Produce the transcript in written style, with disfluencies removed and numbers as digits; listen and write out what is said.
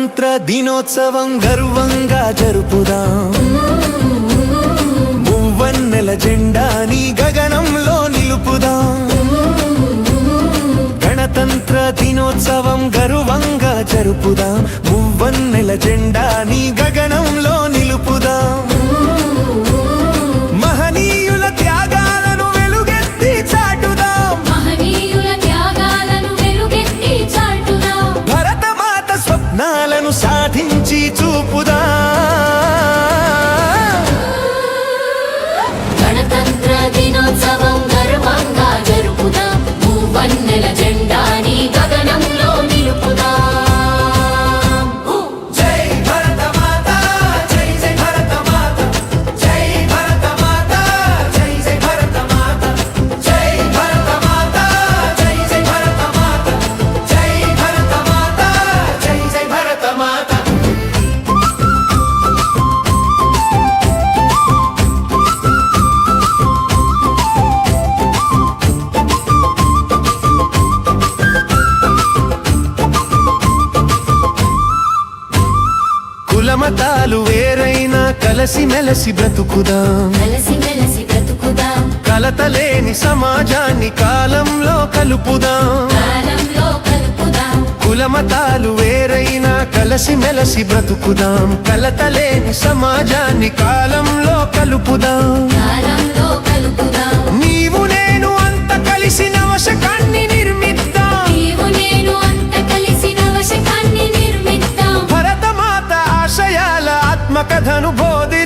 గణతంత్ర దినోత్సవం గర్వంగా జరుపుదాం మువ్వన్నెల జెండాని గగనంలో నిలుపుదాం గణతంత్ర దినోత్సవం గర్వంగా జరుపుదాం మువ్వన్నెల జెండాని గగనంలో నిలుపుదాం మహనీయుల త్యాగాలను వెలుగెత్తి చాటుదాం భరతమాత స్వప్నాలను సాధించి చూపుదాం గణతంత్ర దినోత్సవం గర్వంగా జరుపుదాం మువ్వన్నెల జెండాని గగనంలో నిలుపుదాం జై భరతమాత జై జై భరతమాత జై భరతమాత జై జై భరతమాత జై భరతమాత జై జై భరతమాత జై భరతమాత జై జై భరతమాత కులమతాలు వేరైనా కలిసి మెలసి బ్రతుకుదాం కలిసి బ్రతుకుదాం కలతలేని సమాజాన్ని కాలంలో కలుపుదాం కులమతాలు వేరైనా కలిసి మెలసి బ్రతుకుదాం కలతలేని సమాజాన్ని కాలంలో కలుపుదాం నీవు నేను అంత కలిసి నవశకాన్ని నిర్మిద్దాం భరతమాత ఆశయాల ఆత్మకథను బోధి